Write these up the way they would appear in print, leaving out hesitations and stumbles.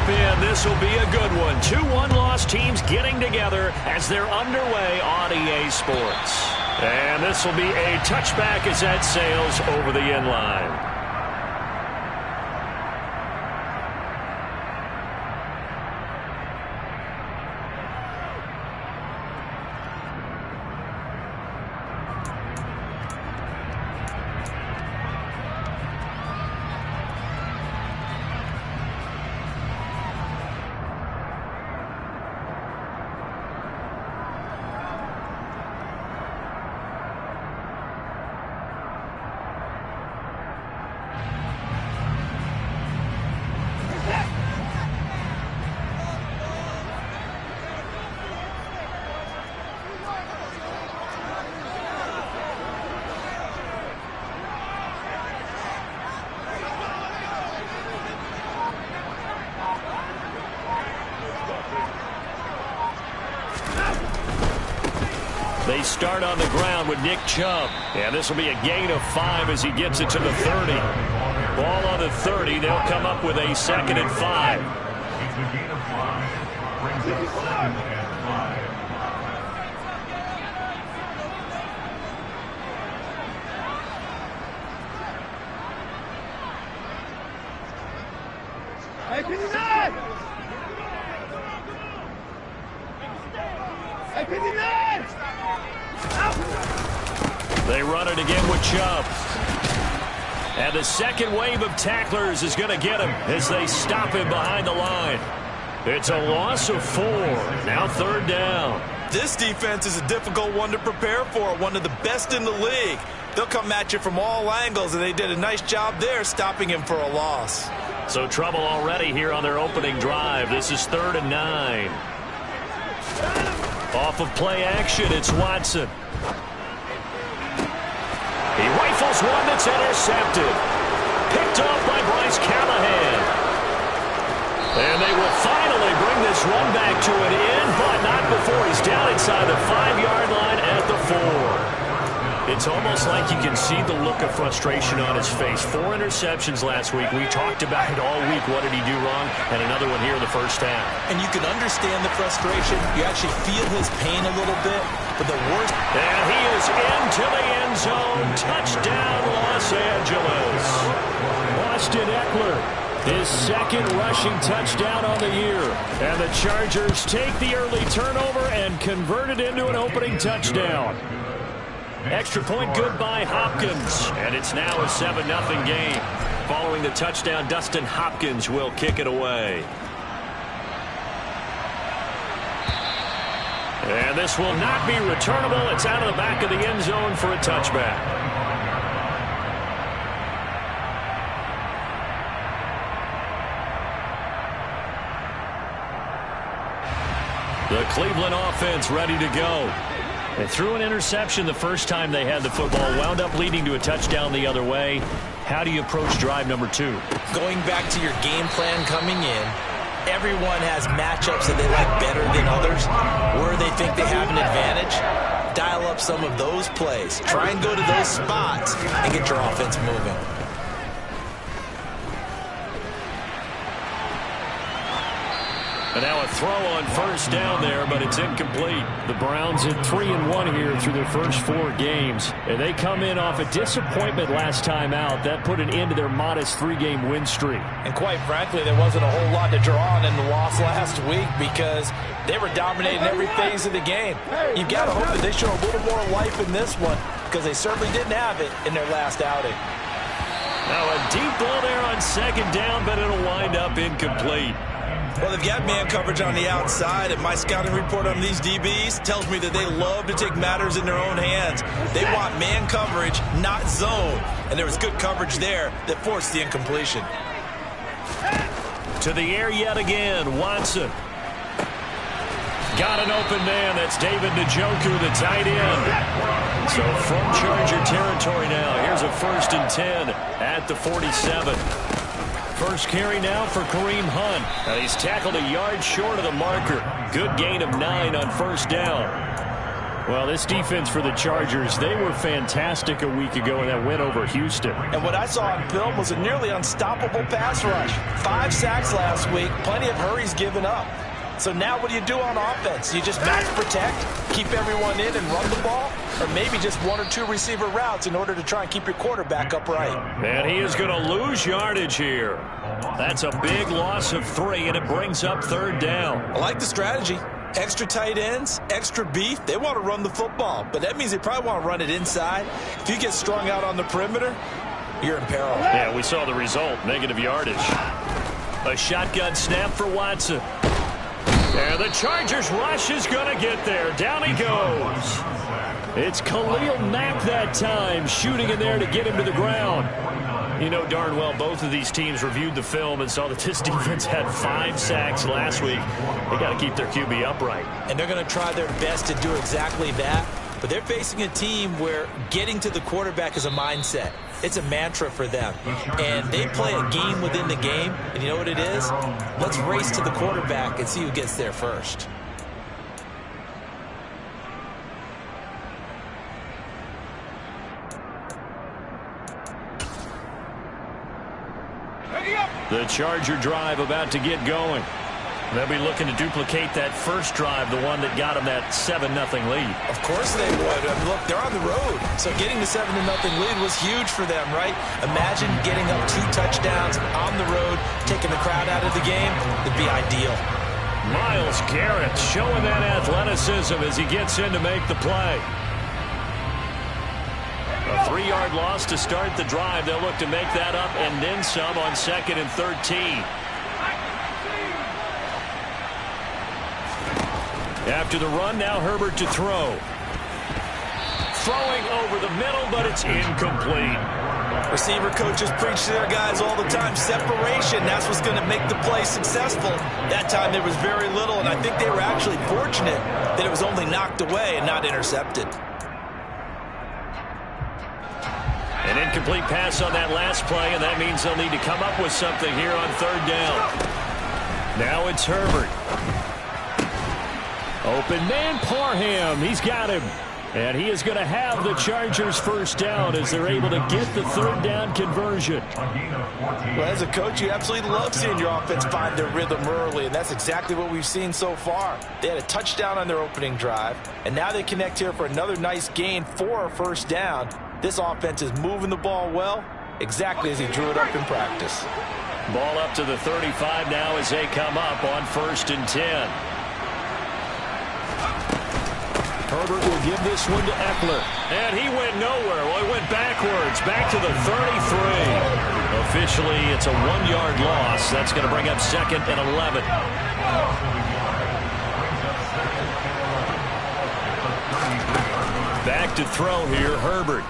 strap in. This will be a good one. 2 one-loss teams getting together as they're underway on EA Sports. And this will be a touchback as that sails over the end line. They start on the ground with Nick Chubb. And this will be a gain of 5 as he gets it to the 30. Ball on the 30. They'll come up with a 2nd and 5. Gain of 5 brings up 2nd and 5. Hey, 59! Hey, 59! They run it again with Chubb. And the second wave of tacklers is going to get him as they stop him behind the line. It's a loss of 4. Now 3rd down. This defense is a difficult one to prepare for, one of the best in the league. They'll come at you from all angles, and they did a nice job there stopping him for a loss. So trouble already here on their opening drive. This is 3rd and 9. Off of play action, it's Watson. He rifles one that's intercepted. Picked off by Bryce Callahan. And they will finally bring this run back to an end, but not before he's down inside the 5-yard line at the 4. It's almost like you can see the look of frustration on his face. 4 interceptions last week. We talked about it all week. What did he do wrong? And another one here in the first half. And you can understand the frustration. You actually feel his pain a little bit. But the worst... And he is into the end zone. Touchdown, Los Angeles. Austin Eckler, his 2nd rushing touchdown on the year. And the Chargers take the early turnover and convert it into an opening touchdown. Extra point good by Hopkins. And it's now a 7-0 game. Following the touchdown, Dustin Hopkins will kick it away. And this will not be returnable. It's out of the back of the end zone for a touchback. The Cleveland offense ready to go. They threw an interception the first time they had the football, wound up leading to a touchdown the other way. How do you approach drive number 2? Going back to your game plan coming in, everyone has matchups that they like better than others, where they think they have an advantage. Dial up some of those plays. Try and go to those spots and get your offense moving. And now a throw on first down there, but it's incomplete. The Browns at 3-1 here through their first 4 games. And they come in off a disappointment last time out. That put an end to their modest 3-game win streak. And quite frankly, there wasn't a whole lot to draw on in the loss last week because they were dominating every phase of the game. You've got to hope that they show a little more life in this one because they certainly didn't have it in their last outing. Now a deep ball there on 2nd down, but it'll wind up incomplete. Well, they've got man coverage on the outside, and my scouting report on these DBs tells me that they love to take matters in their own hands. They want man coverage, not zone. And there was good coverage there that forced the incompletion. To the air yet again, Watson. Got an open man. That's David Njoku, the tight end. So from Charger territory now, here's a 1st and 10 at the 47. First carry now for Kareem Hunt. And he's tackled a yard short of the marker. Good gain of 9 on first down. Well, this defense for the Chargers, they were fantastic a week ago in that win over Houston. And what I saw on film was a nearly unstoppable pass rush. 5 sacks last week, plenty of hurries given up. So now what do you do on offense? You just max protect, keep everyone in and run the ball, or maybe just 1 or 2 receiver routes in order to try and keep your quarterback upright. And he is going to lose yardage here. That's a big loss of 3, and it brings up 3rd down. I like the strategy. Extra tight ends, extra beef. They want to run the football, but that means they probably want to run it inside. If you get strung out on the perimeter, you're in peril. Yeah, we saw the result, negative yardage. A shotgun snap for Watson. And the Chargers rush is going to get there. Down he goes. It's Khalil Mack that time, shooting in there to get him to the ground. You know darn well both of these teams reviewed the film and saw that this defense had 5 sacks last week. They got to keep their QB upright. And they're going to try their best to do exactly that. But they're facing a team where getting to the quarterback is a mindset. It's a mantra for them. And they play a game within the game. And you know what it is? Let's race to the quarterback and see who gets there first. The Charger drive about to get going. They'll be looking to duplicate that first drive, the one that got them that 7-0 lead. Of course they would. I mean, look, they're on the road. So getting the 7-0 lead was huge for them, right? Imagine getting up 2 touchdowns on the road, taking the crowd out of the game. It'd be ideal. Myles Garrett showing that athleticism as he gets in to make the play. A 3-yard loss to start the drive. They'll look to make that up and then some on 2nd and 13. After the run, now Herbert to throw. Throwing over the middle, but it's incomplete. Receiver coaches preach to their guys all the time. Separation, that's what's going to make the play successful. That time there was very little, and I think they were actually fortunate that it was only knocked away and not intercepted. An incomplete pass on that last play, and that means they'll need to come up with something here on 3rd down. Now it's Herbert. Open man, Parham. He's got him. And he is going to have the Chargers first down as they're able to get the 3rd down conversion. Well, as a coach, you absolutely love seeing your offense find their rhythm early, and that's exactly what we've seen so far. They had a touchdown on their opening drive, and now they connect here for another nice gain for a first down. This offense is moving the ball well, exactly as he drew it up in practice. Ball up to the 35 now as they come up on 1st and 10. Herbert will give this one to Eckler. And he went nowhere. Well, he went backwards, back to the 33. Officially, it's a 1-yard loss. That's going to bring up 2nd and 11. Back to throw here, Herbert.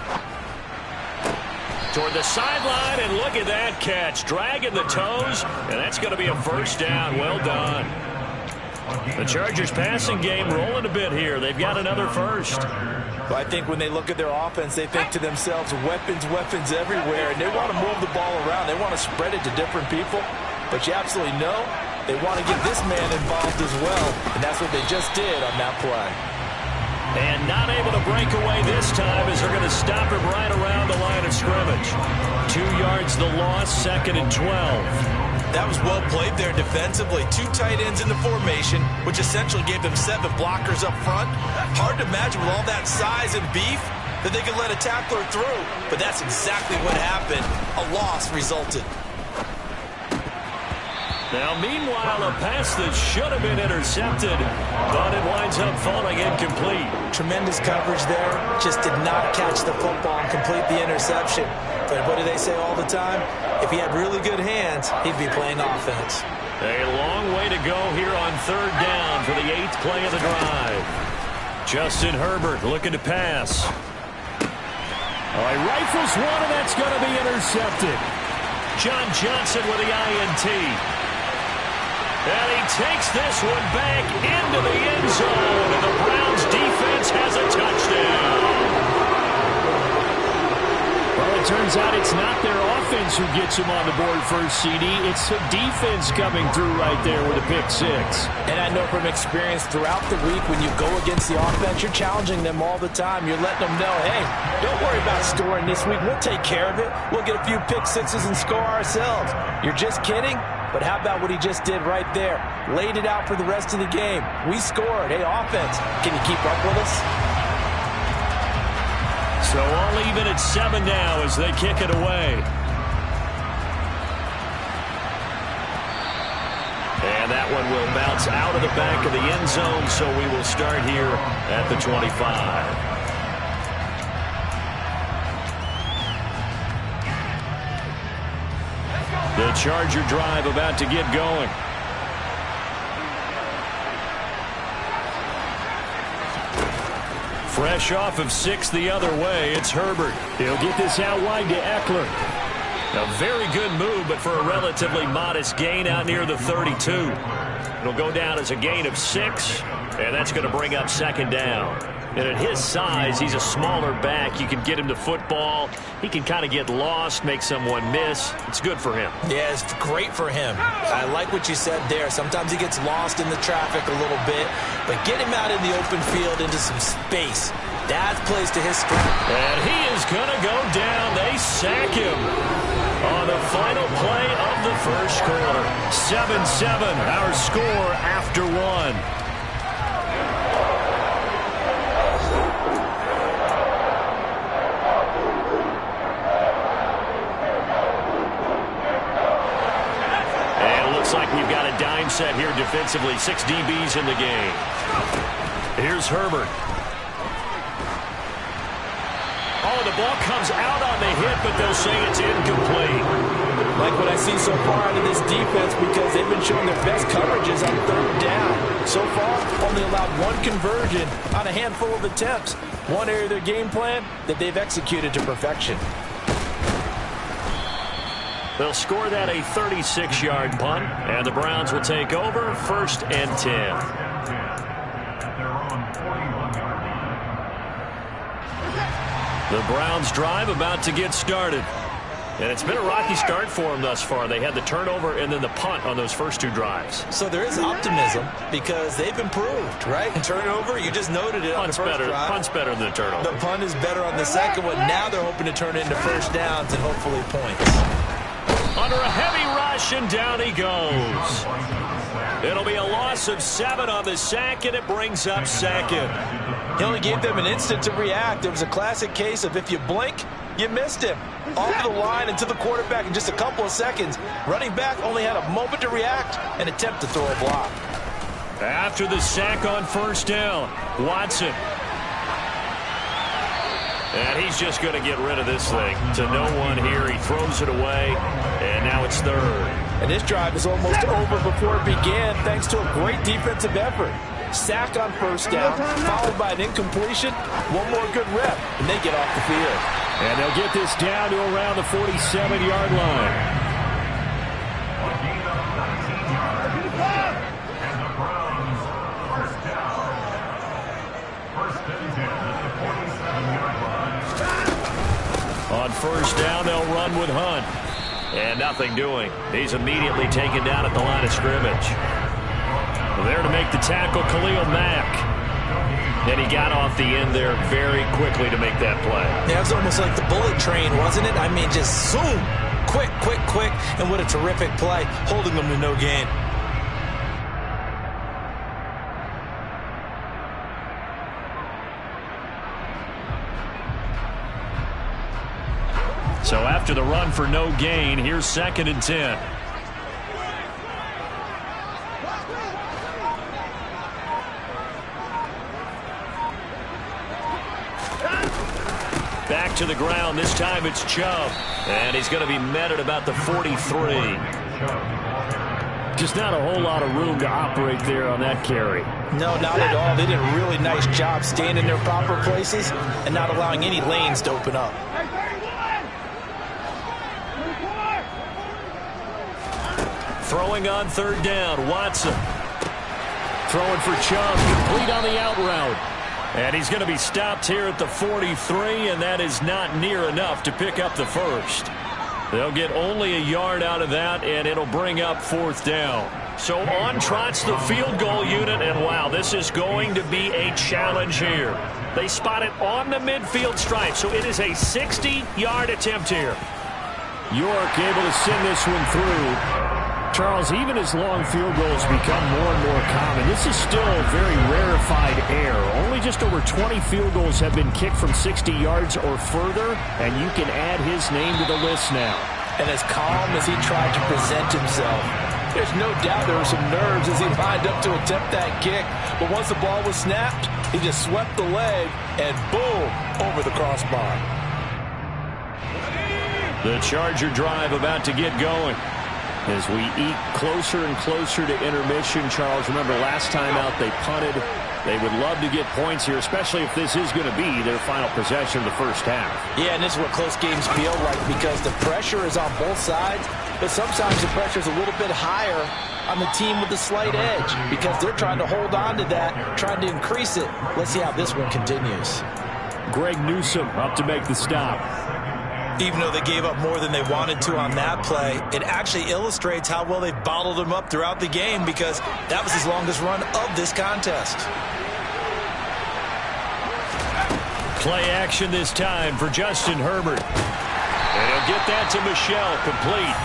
Toward the sideline, and look at that catch. Dragging the toes, and that's going to be a first down. Well done. The Chargers passing game rolling a bit here. They've got another first. Well, I think when they look at their offense, they think to themselves, weapons, weapons everywhere, and they want to move the ball around. They want to spread it to different people. But you absolutely know they want to get this man involved as well, and that's what they just did on that play. And not able to break away this time as they're going to stop him right around the line of scrimmage. 2 yards the loss, 2nd and 12. That was well played there defensively. 2 tight ends in the formation, which essentially gave them 7 blockers up front. Hard to imagine with all that size and beef that they could let a tackler through. But that's exactly what happened. A loss resulted. Now, meanwhile, a pass that should have been intercepted, but it winds up falling incomplete. Tremendous coverage there. Just did not catch the football and complete the interception. But what do they say all the time? If he had really good hands, he'd be playing offense. A long way to go here on 3rd down for the 8th play of the drive. Justin Herbert looking to pass. All right, rifles one, and that's going to be intercepted. John Johnson with the INT. And he takes this one back into the end zone, and the Browns defense has a touchdown. Well, the it turns out it's not their offense who gets them on the board first, CD. It's the defense coming through right there with a pick six. And I know from experience throughout the week, when you go against the offense, you're challenging them all the time. You're letting them know, hey, don't worry about scoring this week. We'll take care of it. We'll get a few pick sixes and score ourselves. You're just kidding? But how about what he just did right there? Laid it out for the rest of the game. We scored. Hey, offense, can you keep up with us? So all even at 7 now as they kick it away. And that one will bounce out of the back of the end zone, so we will start here at the 25. The Charger drive about to get going. Fresh off of 6 the other way, it's Herbert. He'll get this out wide to Eckler. A very good move, but for a relatively modest gain out near the 32. It'll go down as a gain of 6, and that's going to bring up second down. And at his size, he's a smaller back. You can get him to football. He can kind of get lost, make someone miss. It's good for him. Yeah, it's great for him. I like what you said there. Sometimes he gets lost in the traffic a little bit, but get him out in the open field into some space. That plays to his strength. And he is going to go down. They sack him on the final play of the first quarter. 7-7, our score after 1. Like we've got a dime set here defensively. 6 DBs in the game. Here's Herbert. Oh, the ball comes out on the hit, but they'll say it's incomplete. Like what I see so far out of this defense, because they've been showing their best coverages on third down. So far, only allowed 1 conversion on a handful of attempts. One area of their game plan that they've executed to perfection. They'll score that a 36-yard punt, and the Browns will take over 1st and 10. The Browns drive about to get started. And it's been a rocky start for them thus far. They had the turnover and then the punt on those first 2 drives. So there is optimism because they've improved, right? Turnover, you just noted it on the first drive. Punt's better than the turnover. The punt is better on the second one. Now they're hoping to turn it into first downs and hopefully points. Under a heavy rush, and down he goes. It'll be a loss of 7 on the sack, and it brings up second. He only gave them an instant to react. It was a classic case of if you blink, you missed him. Off the line and to the quarterback in just a couple of seconds. Running back only had a moment to react and attempt to throw a block. After the sack on first down, Watson. And he's just going to get rid of this thing to no one here. He throws it away, and now it's third. And this drive is almost over before it began thanks to a great defensive effort. Sack on first down, followed by an incompletion. One more good rep, and they get off the field. And they'll get this down to around the 47-yard line. On first down, they'll run with Hunt. And nothing doing. He's immediately taken down at the line of scrimmage. There to make the tackle, Khalil Mack. And he got off the end there very quickly to make that play. Yeah, it was almost like the bullet train, wasn't it? I mean, just zoom. Quick, quick, quick. And what a terrific play, holding them to no gain. So after the run for no gain, here's 2nd and 10. Back to the ground. This time it's Chubb. And he's going to be met at about the 43. Just not a whole lot of room to operate there on that carry. No, not at all. They did a really nice job staying in their proper places and not allowing any lanes to open up. Throwing on third down, Watson. Throwing for Chubb, complete on the out route. And he's going to be stopped here at the 43, and that is not near enough to pick up the first. They'll get only a yard out of that, and it'll bring up 4th down. So on trots the field goal unit, and wow, this is going to be a challenge here. They spot it on the midfield stripe, so it is a 60-yard attempt here. York able to send this one through. Charles, even as long field goals become more and more common, this is still a very rarefied air. Only just over 20 field goals have been kicked from 60 yards or further, and you can add his name to the list now. And as calm as he tried to present himself, there's no doubt there were some nerves as he lined up to attempt that kick. But once the ball was snapped, he just swept the leg and boom, over the crossbar. The Charger drive about to get going. As we eat closer and closer to intermission, Charles, remember last time out they punted. They would love to get points here, especially if this is going to be their final possession of the first half. Yeah, and this is what close games feel like because the pressure is on both sides, but sometimes the pressure is a little bit higher on the team with the slight edge because they're trying to hold on to that, trying to increase it. Let's see how this one continues. Greg Newsome up to make the stop. Even though they gave up more than they wanted to on that play, it actually illustrates how well they've bottled them up throughout the game because that was his longest run of this contest. Play action this time for Justin Herbert. And he'll get that to Michel, complete.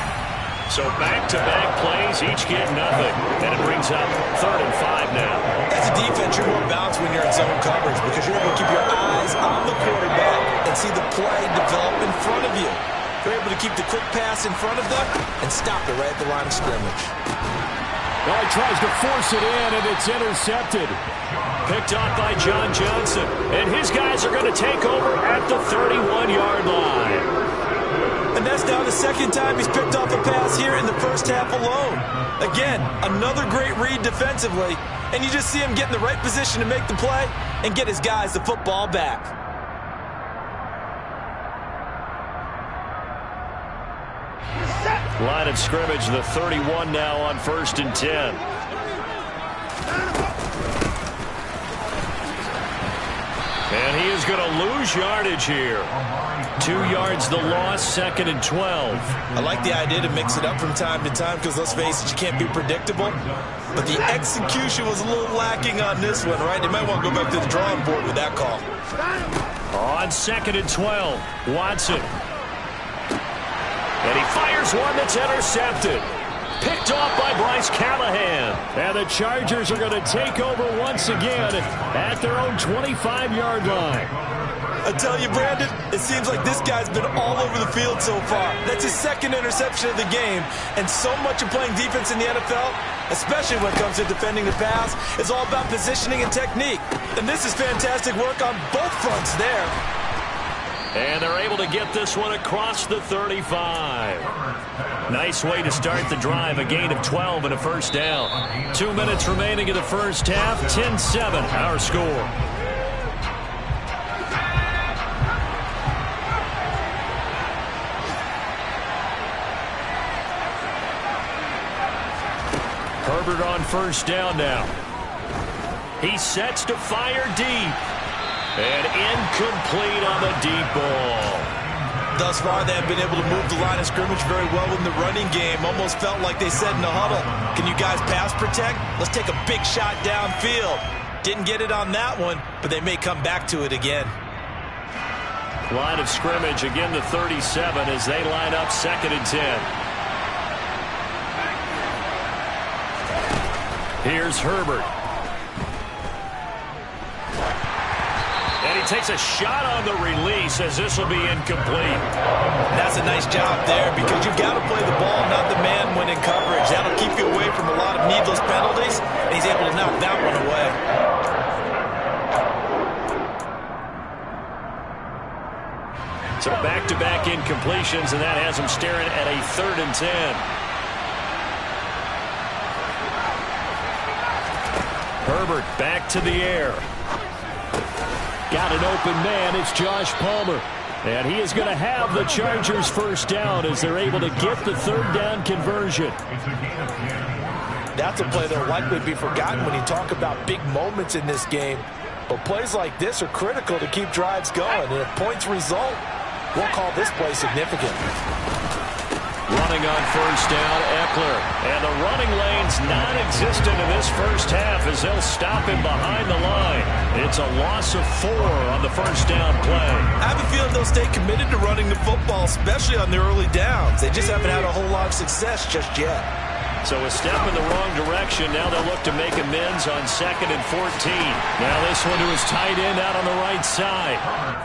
So back-to-back plays, each get nothing. And it brings up 3rd and 5 now. As a defense, you're more balanced when you're in zone coverage because you're able to keep your eyes on the quarterback and see the play develop in front of you. You're able to keep the quick pass in front of them and stop it right at the line of scrimmage. Well, he tries to force it in, and it's intercepted. Picked off by John Johnson. And his guys are going to take over at the 31-yard line. And that's now the second time he's picked off a pass here in the first half alone. Again, another great read defensively, and you just see him get in the right position to make the play and get his guys the football back. Line of scrimmage, the 31 now on 1st and 10. And he is going to lose yardage here. 2 yards the loss, 2nd and 12. I like the idea to mix it up from time to time because, let's face it, you can't be predictable. But the execution was a little lacking on this one, right? They might want to go back to the drawing board with that call. On 2nd and 12, Watson. And he fires one that's intercepted. Picked off by Bryce Callahan. And the Chargers are going to take over once again at their own 25-yard line. I tell you, Brandon, it seems like this guy's been all over the field so far. That's his 2nd interception of the game. And so much of playing defense in the NFL, especially when it comes to defending the pass, is all about positioning and technique. And this is fantastic work on both fronts there. And they're able to get this one across the 35. Nice way to start the drive. A gain of 12 and a first down. 2 minutes remaining in the first half. 10-7, our score. Herbert on first down now. He sets to fire deep. And incomplete on the deep ball. Thus far, they have been able to move the line of scrimmage very well in the running game. Almost felt like they said in the huddle, can you guys pass protect? Let's take a big shot downfield. Didn't get it on that one, but they may come back to it again. Line of scrimmage, again the 37 as they line up 2nd and 10. Here's Herbert. And he takes a shot on the release as this will be incomplete. That's a nice job there because you've got to play the ball, not the man when in coverage. That'll keep you away from a lot of needless penalties, and he's able to knock that one away. So back-to-back incompletions, and that has him staring at a 3rd and 10. Herbert back to the air. Got an open man. It's Josh Palmer. And he is going to have the Chargers first down as they're able to get the 3rd down conversion. That's a play that will likely be forgotten when you talk about big moments in this game. But plays like this are critical to keep drives going. And if points result, we'll call this play significant. Running on first down, Eckler. And the running lane's non-existent in this first half as they'll stop him behind the line. It's a loss of 4 on the first down play. I have a feeling they'll stay committed to running the football, especially on the early downs. They just haven't had a whole lot of success just yet. So a step in the wrong direction. Now they'll look to make amends on 2nd and 14. Now this one to his tight end out on the right side.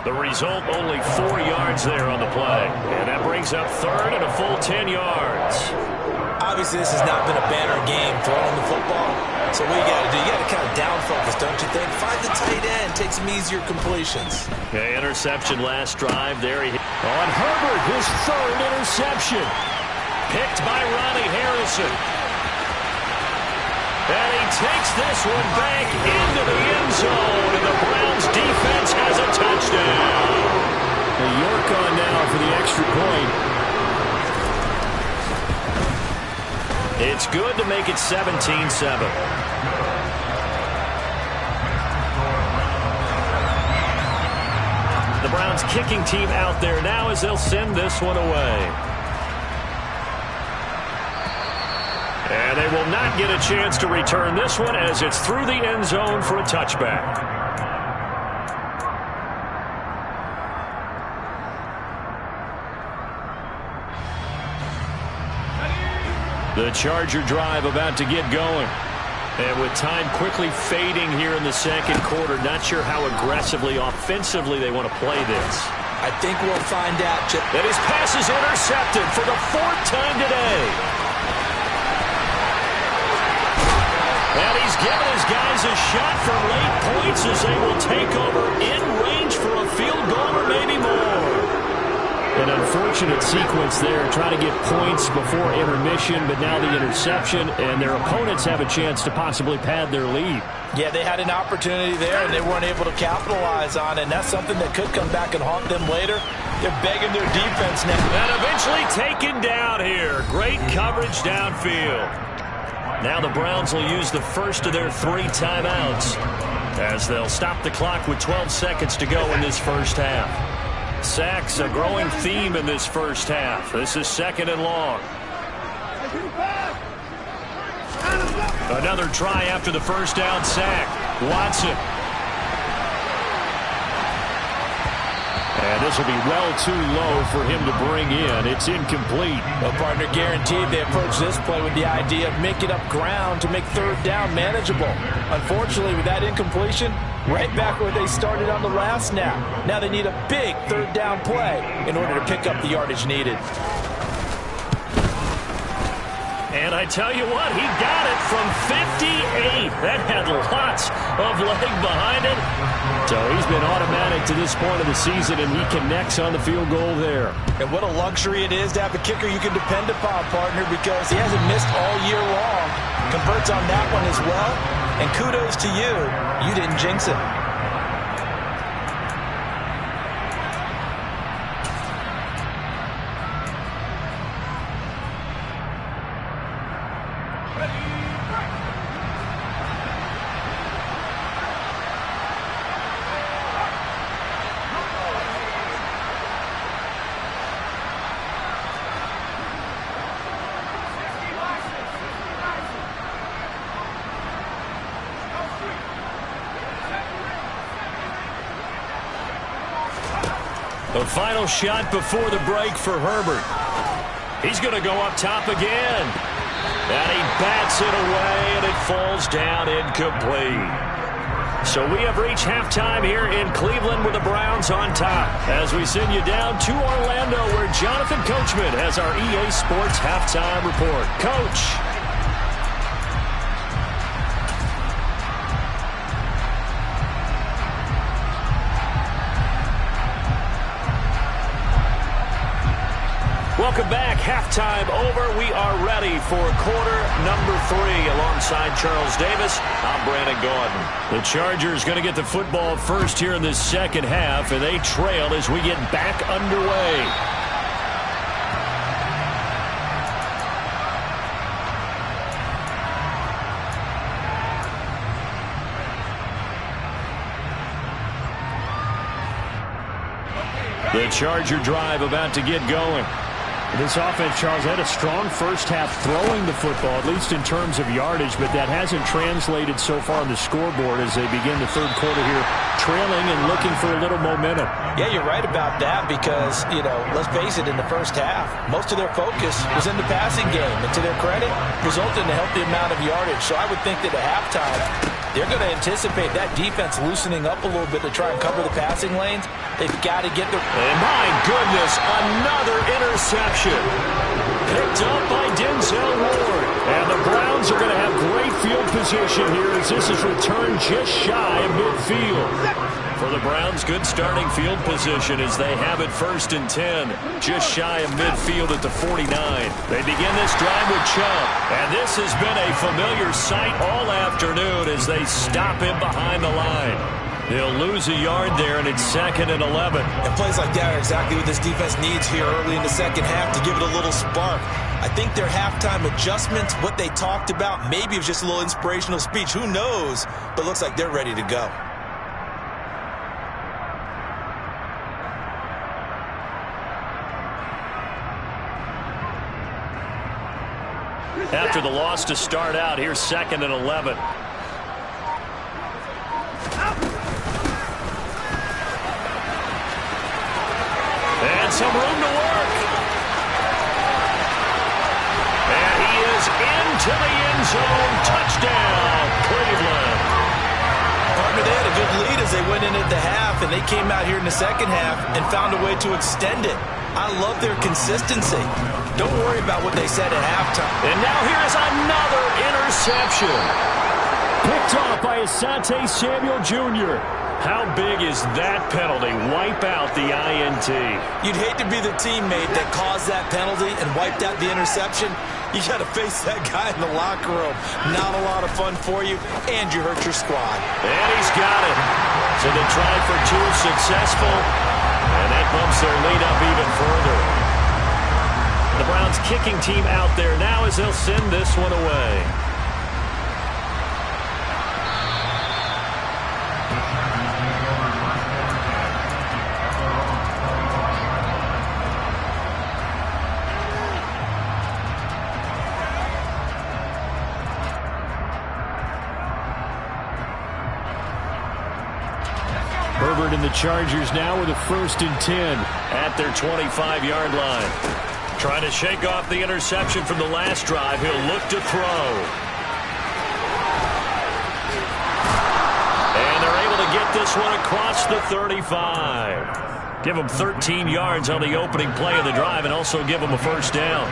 The result, only 4 yards there on the play. And that brings up 3rd and a full 10 yards. Obviously, this has not been a banner game throwing the football. So what you got to do, you got to kind of down focus, don't you think? Find the tight end, take some easier completions. Okay, interception last drive. There he on Herbert, his 3rd interception. Picked by Ronnie Harrison. And he takes this one back into the end zone. And the Browns defense has a touchdown. The York on now for the extra point. It's good to make it 17-7. The Browns kicking team out there now as they'll send this one away. And they will not get a chance to return this one as it's through the end zone for a touchback. The Charger drive about to get going. And with time quickly fading here in the second quarter, not sure how aggressively, offensively they want to play this. I think we'll find out. That his pass is intercepted for the 4th time today. And he's given his guys a shot for late points as they will take over in range for a field goal or maybe more. An unfortunate sequence there, trying to get points before intermission, but now the interception, and their opponents have a chance to possibly pad their lead. Yeah, they had an opportunity there, and they weren't able to capitalize on it, and that's something that could come back and haunt them later. They're begging their defense now. And eventually taken down here. Great coverage downfield. Now the Browns will use the first of their 3 timeouts as they'll stop the clock with 12 seconds to go in this first half. Sacks, a growing theme in this first half. This is 2nd and long. Another try after the first down sack. Watson. And this will be well too low for him to bring in. It's incomplete. Well, partner, guaranteed they approach this play with the idea of making up ground to make 3rd down manageable. Unfortunately, with that incompletion, right back where they started on the last snap. Now they need a big 3rd down play in order to pick up the yardage needed. And I tell you what, he got it from 58. That had lots of leg behind it. So he's been automatic to this point of the season, and he connects on the field goal there. And what a luxury it is to have a kicker you can depend upon, partner, because he hasn't missed all year long. Converts on that one as well. And kudos to you. You didn't jinx it. The final shot before the break for Herbert. He's going to go up top again. And he bats it away, and it falls down incomplete. So we have reached halftime here in Cleveland with the Browns on top. As we send you down to Orlando, where Jonathan Coachman has our EA Sports halftime report. Coach. Welcome back. Halftime over. We are ready for quarter number 3 alongside Charles Davis. I'm Brandon Gaudin. The Chargers going to get the football first here in this second half, and they trail as we get back underway. The Charger drive about to get going. This offense, Charles, had a strong first half throwing the football, at least in terms of yardage, but that hasn't translated so far on the scoreboard as they begin the third quarter here, trailing and looking for a little momentum. Yeah, you're right about that because, let's face it, in the first half, most of their focus was in the passing game, and to their credit, resulted in a healthy amount of yardage. So I would think that at halftime, they're going to anticipate that defense loosening up a little bit to try and cover the passing lanes. They've got to get the... And my goodness, another interception. Picked up by Denzel Ward. And the Browns are going to have great field position here as this is returned just shy of midfield. For the Browns, good starting field position as they have it 1st and 10. Just shy of midfield at the 49. They begin this drive with Chubb. And this has been a familiar sight all afternoon as they stop him behind the line. He'll lose a yard there, and it's 2nd and 11. And plays like that are exactly what this defense needs here early in the second half to give it a little spark. I think their halftime adjustments, what they talked about, maybe it was just a little inspirational speech. Who knows? But looks like they're ready to go. After the loss to start out, here's 2nd and 11. And some room to work. And he is into the end zone. Touchdown, Cleveland. Partner, they had a good lead as they went in at the half, and they came out here in the second half and found a way to extend it. I love their consistency. Don't worry about what they said at halftime. And now here is another interception. Picked off by Asante Samuel Jr. How big is that penalty? Wipe out the INT. You'd hate to be the teammate that caused that penalty and wiped out the interception. You got to face that guy in the locker room. Not a lot of fun for you, and you hurt your squad. And he's got it. So the try for 2 is successful, and that bumps their lead up even further. The Browns kicking team out there now as they'll send this one away. Herbert and the Chargers now with a 1st and 10 at their 25-yard line. Trying to shake off the interception from the last drive. He'll look to throw. And they're able to get this one across the 35. Give them 13 yards on the opening play of the drive and also give them a 1st down.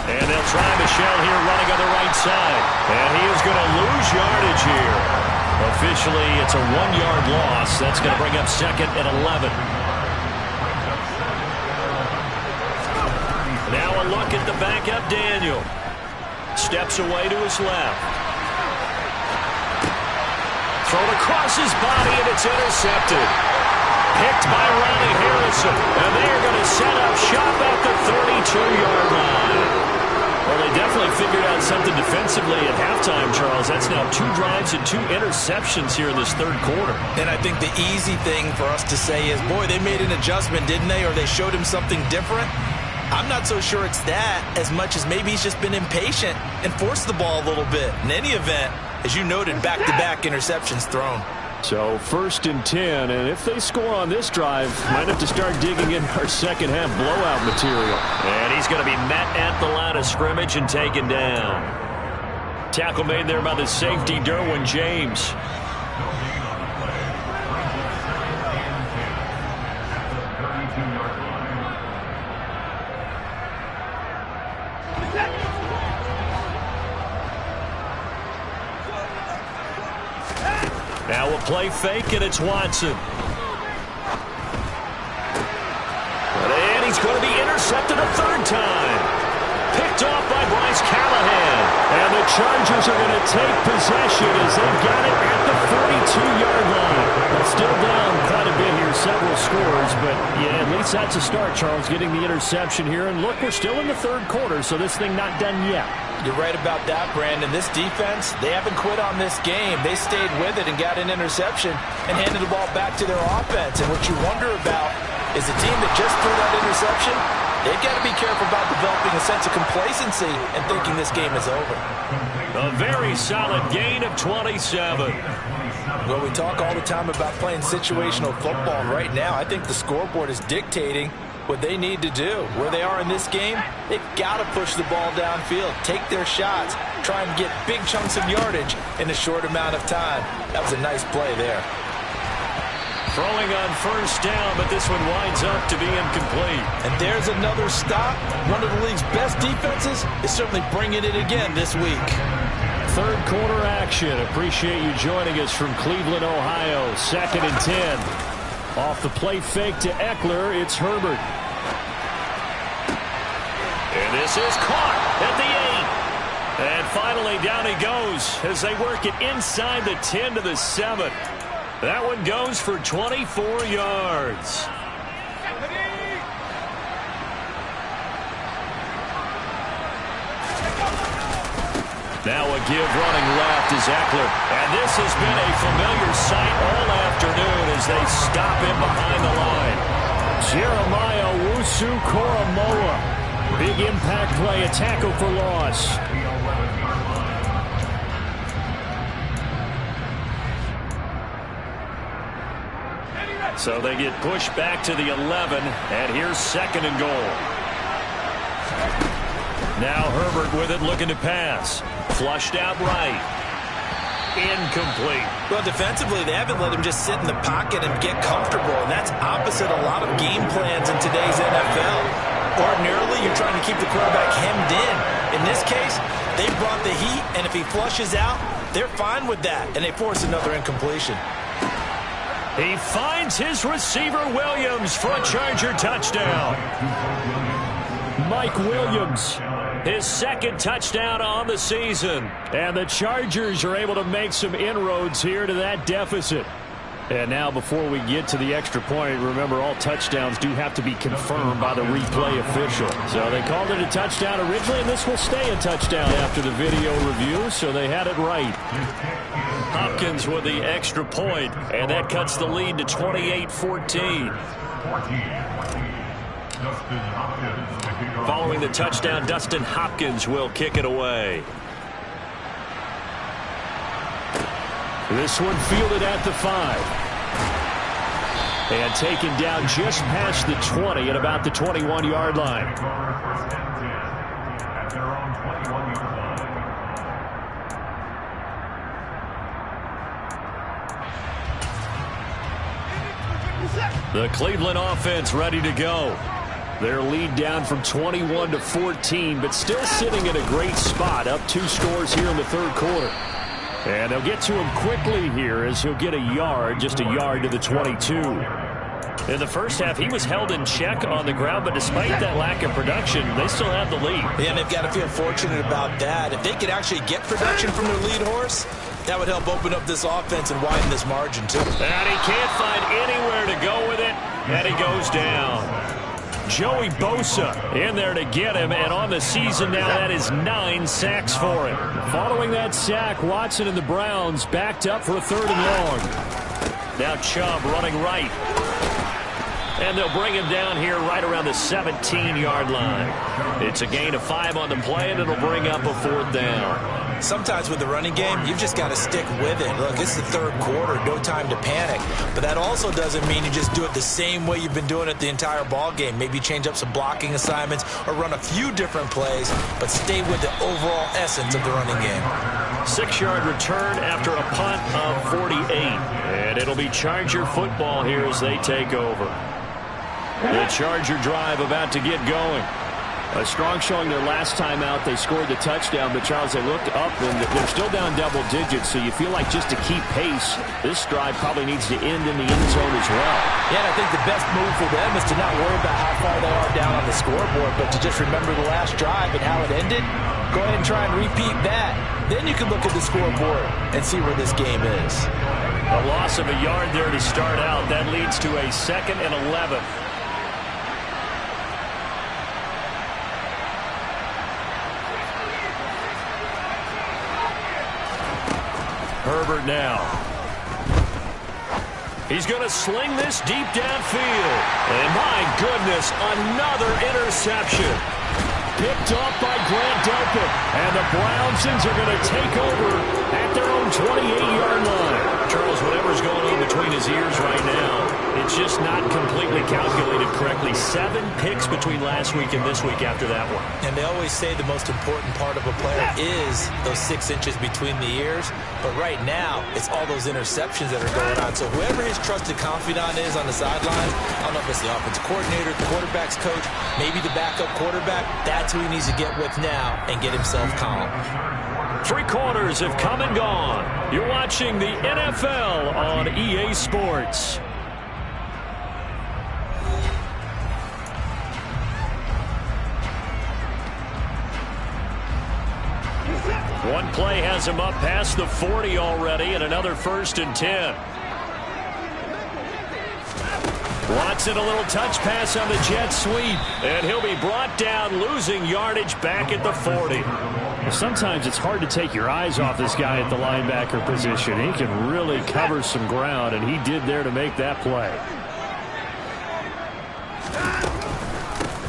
And they'll try Michelle here running on the right side. And he is going to lose yardage here. Officially, it's a 1-yard loss. That's going to bring up 2nd and 11. Now a look at the backup, Daniel. Steps away to his left. Thrown across his body, and it's intercepted. Picked by Ronnie Harrison. And they are going to set up shop at the 32-yard line. Well, they definitely figured out something defensively at halftime, Charles. That's now 2 drives and 2 interceptions here in this third quarter. And I think the easy thing for us to say is, boy, they made an adjustment, didn't they? Or they showed him something different. I'm not so sure it's that as much as maybe he's just been impatient and forced the ball a little bit. In any event, as you noted, back-to-back interceptions thrown. So 1st and 10, and if they score on this drive, might have to start digging in our second half blowout material. And he's going to be met at the line of scrimmage and taken down. Tackle made there by the safety, Derwin James. Now we'll play fake, and it's Watson. And he's going to be intercepted a 3rd time. Picked off by Bryce Callahan. And the Chargers are going to take possession as they've got it at the 42-yard line. They're still down quite a bit here, several scores. But, yeah, at least that's a start, Charles, getting the interception here. And, look, we're still in the third quarter, so this thing not done yet. You're right about that, Brandon. This defense, they haven't quit on this game. They stayed with it and got an interception and handed the ball back to their offense. And what you wonder about is a team that just threw that interception, they've got to be careful about developing a sense of complacency and thinking this game is over. A very solid gain of 27. Well, we talk all the time about playing situational football. Right now, I think the scoreboard is dictating what they need to do. Where they are in this game, they've got to push the ball downfield, take their shots, try and get big chunks of yardage in a short amount of time. That was a nice play there. Throwing on first down, but this one winds up to be incomplete. And there's another stop. One of the league's best defenses is certainly bringing it again this week. Third quarter action. Appreciate you joining us from Cleveland, Ohio. 2nd and 10. Off the play fake to Eckler, it's Herbert. And this is caught at the 8. And finally down he goes as they work it inside the 10 to the 7. That one goes for 24 yards. Now a give running left is Eckler. And this has been a familiar sight all afternoon as they stop him behind the line. Jeremiah Owusu-Koramoah. Big impact play, a tackle for loss. So they get pushed back to the 11, and here's 2nd and goal. Now Herbert with it, looking to pass. Flushed out right. Incomplete. Well, defensively, they haven't let him just sit in the pocket and get comfortable, and that's opposite a lot of game plans in today's NFL. Ordinarily, you're trying to keep the quarterback hemmed in. In this case, they brought the heat, and if he flushes out, they're fine with that, and they force another incompletion. He finds his receiver, Williams, for a Charger touchdown. Mike Williams, his 2nd touchdown on the season. And the Chargers are able to make some inroads here to that deficit. And now before we get to the extra point, remember all touchdowns do have to be confirmed by the replay official. So they called it a touchdown originally, and this will stay a touchdown after the video review, so they had it right. Hopkins with the extra point, and that cuts the lead to 28-14. Following the touchdown, Dustin Hopkins will kick it away. This one fielded at the 5. And taken down just past the 20 at about the 21-yard line. The Cleveland offense ready to go. Their lead down from 21 to 14, but still sitting in a great spot, up 2 scores here in the third quarter. And they'll get to him quickly here as he'll get a yard, just a yard to the 22. In the first half, he was held in check on the ground, but despite that lack of production, they still have the lead. Yeah, and they've got to feel fortunate about that. If they could actually get production from their lead horse, that would help open up this offense and widen this margin, too. And he can't find anywhere to go with it, and he goes down. Joey Bosa in there to get him, and on the season now, that is 9 sacks for him. Following that sack, Watson and the Browns backed up for a 3rd and long. Now Chubb running right. And they'll bring him down here right around the 17-yard line. It's a gain of 5 on the play, and it'll bring up a 4th down. Sometimes with the running game, you've just got to stick with it. Look, it's the third quarter, no time to panic. But that also doesn't mean you just do it the same way you've been doing it the entire ball game. Maybe change up some blocking assignments or run a few different plays, but stay with the overall essence of the running game. 6-yard return after a punt of 48. And it'll be Charger football here as they take over. The Charger drive about to get going. A strong showing their last time out. They scored the touchdown, but Charles, they looked up and they're still down double digits, so you feel like just to keep pace, this drive probably needs to end in the end zone as well. Yeah, and I think the best move for them is to not worry about how far they are down on the scoreboard, but to just remember the last drive and how it ended. Go ahead and try and repeat that. Then you can look at the scoreboard and see where this game is. A loss of a yard there to start out. That leads to a 2nd and 11. Herbert now. He's going to sling this deep downfield. And my goodness, another interception. Picked off by Grant Delpit. And the Brownsons are going to take over at their own 28-yard line. Charles, whatever's going on between his ears right now, it's just not completely calculated correctly. 7 picks between last week and this week after that one. And they always say the most important part of a player is those 6 inches between the ears. But right now, it's all those interceptions that are going on. So whoever his trusted confidant is on the sidelines, I don't know if it's the offensive coordinator, the quarterback's coach, maybe the backup quarterback, that's who he needs to get with now and get himself calm. 3 quarters have come and gone. You're watching the NFL on EA Sports. One play has him up past the 40 already, and another 1st and 10. Watson, a little touch pass on the jet sweep, and he'll be brought down, losing yardage back at the 40. Sometimes it's hard to take your eyes off this guy at the linebacker position. He can really cover some ground, and he did there to make that play.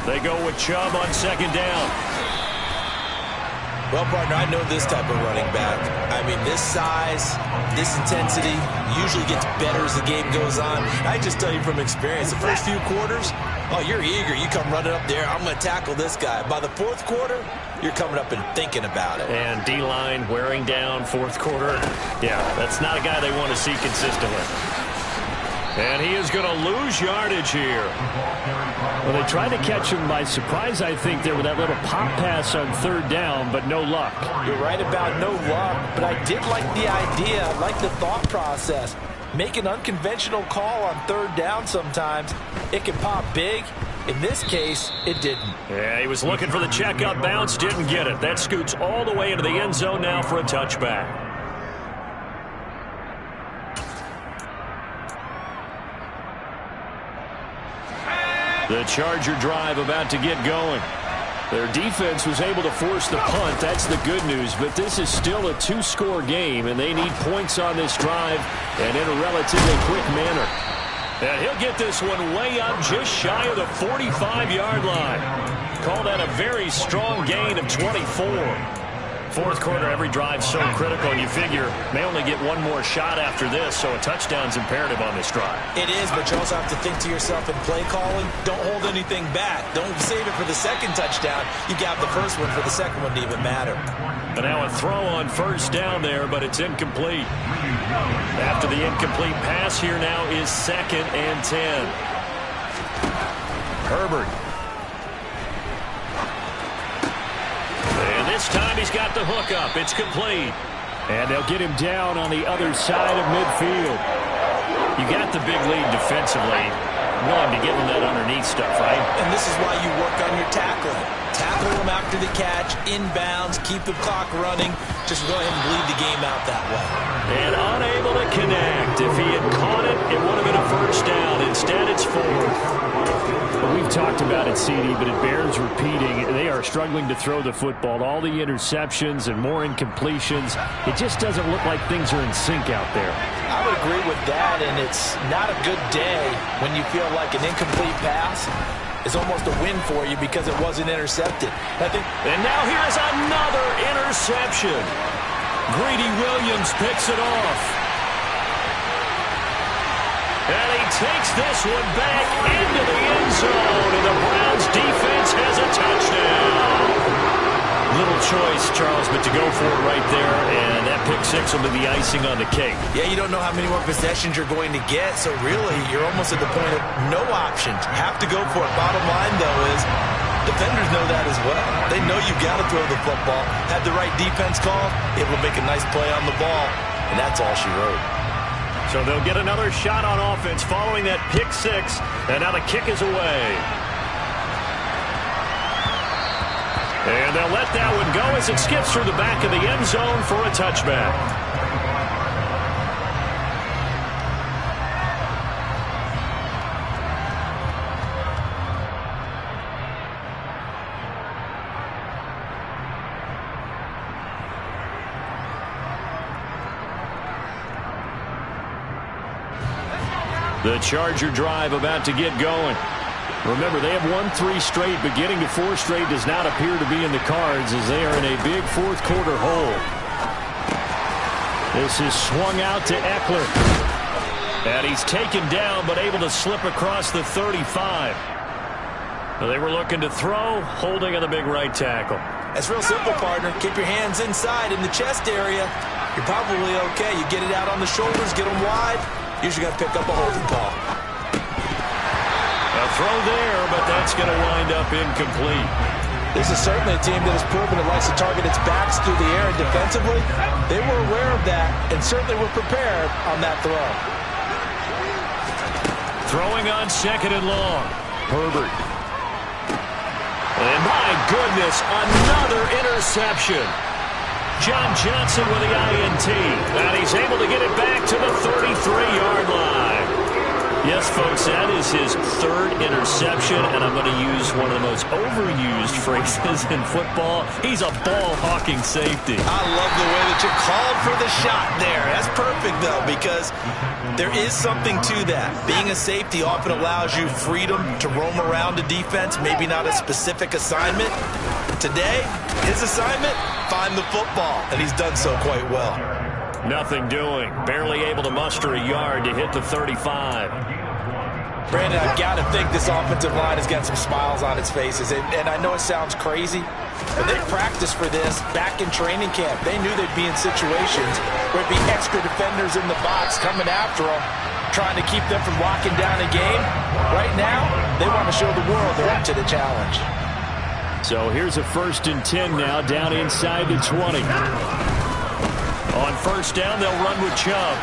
They go with Chubb on 2nd down. Well, partner, I know this type of running back. I mean, this size, this intensity usually gets better as the game goes on. I just tell you from experience, the first few quarters, oh, you're eager. You come running up there, I'm going to tackle this guy. By the 4th quarter, you're coming up and thinking about it. And D-line wearing down 4th quarter. Yeah, that's not a guy they want to see consistently. And he is going to lose yardage here. Well, they tried to catch him by surprise, I think, there with that little pop pass on 3rd down, but no luck. You're right about no luck, but I did like the idea. I like the thought process. Make an unconventional call on 3rd down sometimes. It can pop big. In this case, it didn't. Yeah, he was looking for the checkup bounce, didn't get it. That scoots all the way into the end zone now for a touchback. The Charger drive about to get going. Their defense was able to force the punt. That's the good news. But this is still a 2-score game, and they need points on this drive and in a relatively quick manner. And he'll get this one way up just shy of the 45-yard line. Call that a very strong gain of 24. 4th quarter, every drive so critical, and you figure may only get one more shot after this, so a touchdown's imperative on this drive. It is, but you also have to think to yourself in play calling, don't hold anything back. Don't save it for the 2nd touchdown. You got the 1st one for the 2nd one to even matter. And now a throw on 1st down there, but it's incomplete. After the incomplete pass, here now is 2nd and 10. Herbert. This time he's got the hook up. It's complete. And they'll get him down on the other side of midfield. You got the big lead defensively. Willing to give him that underneath stuff, right? And this is why you work on your tackling. Tackle him after the catch, inbounds, keep the clock running. Just go ahead and bleed the game out that way. And unable to connect. If he had caught it, it would have been a 1st down. Instead, it's 4th. Well, we've talked about it, CD, but it bears repeating. They are struggling to throw the football. All the interceptions and more incompletions. It just doesn't look like things are in sync out there. I would agree with that, and it's not a good day when you feel like an incomplete pass is almost a win for you because it wasn't intercepted. And now here's another interception. Greedy Williams picks it off. And he takes this one back into the end zone, and the Browns defense has a touchdown. Little choice, Charles, but to go for it right there, and that pick 6 will be the icing on the cake. Yeah, you don't know how many more possessions you're going to get, so really you're almost at the point of no options. Have to go for it. Bottom line, though, is defenders know that as well. They know you've got to throw the football. Had the right defense call, able to make a nice play on the ball, and that's all she wrote. So they'll get another shot on offense following that pick 6, and now the kick is away. And they'll let that one go as it skips through the back of the end zone for a touchback. The Charger drive about to get going. Remember, they have won 3 straight, but getting to 4 straight does not appear to be in the cards as they are in a big fourth quarter hole. This is swung out to Eckler. And he's taken down, but able to slip across the 35. They were looking to throw, holding on the big right tackle. That's real simple, partner. Keep your hands inside in the chest area. You're probably okay. You get it out on the shoulders, get them wide. Usually got to pick up a holding call. A throw there, but that's going to wind up incomplete. This is certainly a team that has proven it likes to target its backs through the air, and defensively, they were aware of that and certainly were prepared on that throw. Throwing on 2nd and long. Herbert. And my goodness, another interception. John Johnson with the INT. And he's able to get it back to the 33-yard line. Yes, folks, that is his 3rd interception, and I'm going to use one of the most overused phrases in football. He's a ball-hawking safety. I love the way that you called for the shot there. That's perfect, though, because there is something to that. Being a safety often allows you freedom to roam around the defense, maybe not a specific assignment. Today, his assignment, find the football, and he's done so quite well. Nothing doing. Barely able to muster a yard to hit the 35. Brandon, I've got to think this offensive line has got some smiles on its faces. And I know it sounds crazy, but they practiced for this back in training camp. They knew they'd be in situations where it'd be extra defenders in the box coming after them, trying to keep them from locking down a game. Right now, they want to show the world they're up to the challenge. So here's a 1st and 10 now, down inside the 20. On 1st down, they'll run with Chubb.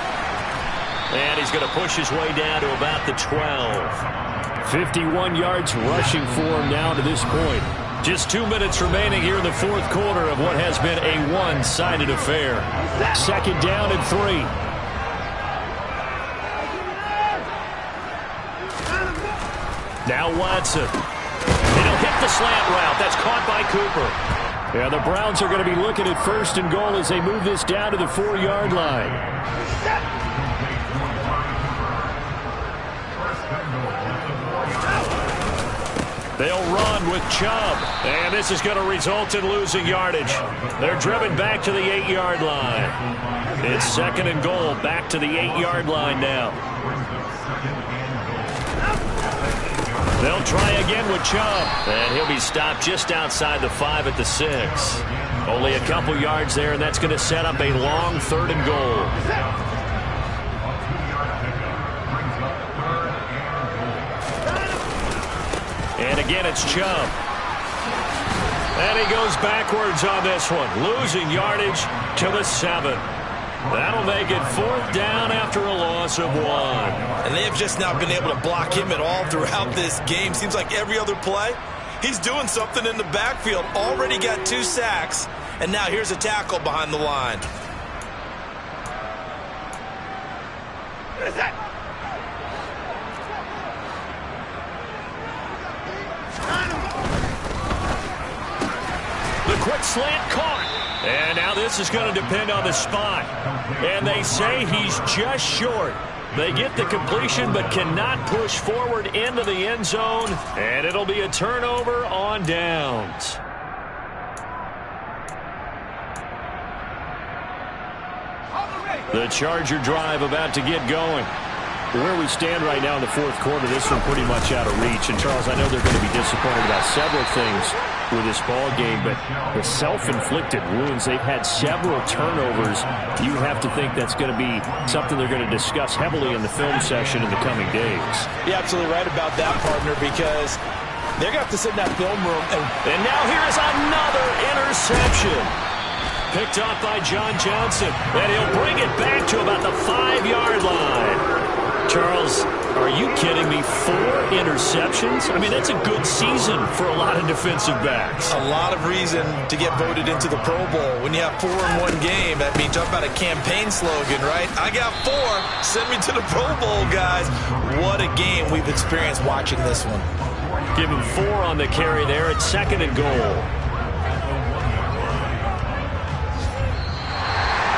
And he's going to push his way down to about the 12. 51 yards rushing for him now to this point. Just 2 minutes remaining here in the fourth quarter of what has been a one-sided affair. 2nd down and 3. Now Watson. He'll hit the slant route. That's caught by Cooper. Yeah, the Browns are going to be looking at 1st and goal as they move this down to the 4-yard line. They'll run with Chubb, and this is going to result in losing yardage. They're driven back to the 8-yard line. It's 2nd and goal, back to the 8-yard line now. They'll try again with Chubb, and he'll be stopped just outside the 5 at the 6. Only a couple yards there, and that's going to set up a long 3rd and goal. And again, it's Chubb. And he goes backwards on this one, losing yardage to the 7. That'll make it 4th down after a loss of 1. And they've just not been able to block him at all throughout this game. Seems like every other play, he's doing something in the backfield. Already got 2 sacks, and now here's a tackle behind the line. The quick slant caught. And now this is going to depend on the spot. And they say he's just short. They get the completion but cannot push forward into the end zone. And it'll be a turnover on downs. The Charger drive about to get going. Where we stand right now in the fourth quarter, this one pretty much out of reach. And, Charles, I know they're going to be disappointed about several things with this ball game, but the self-inflicted wounds, they've had several turnovers. You have to think that's going to be something they're going to discuss heavily in the film session in the coming days. You're absolutely right about that, partner, because they're going to have to sit in that film room. And now here's another interception. Picked off by John Johnson, and he'll bring it back to about the 5-yard line. Charles, are you kidding me? 4 interceptions? I mean, that's a good season for a lot of defensive backs. A lot of reason to get voted into the Pro Bowl. When you have 4 in one game, that means talk about a campaign slogan, right? I got 4. Send me to the Pro Bowl, guys. What a game we've experienced watching this one. Give him 4 on the carry there at 2nd and goal.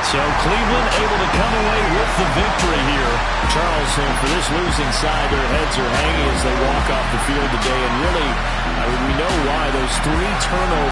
So Cleveland able to come away with the victory here. Charles, for this losing side, their heads are hanging as they walk off the field today. And really, we know why. Those 3 turnovers.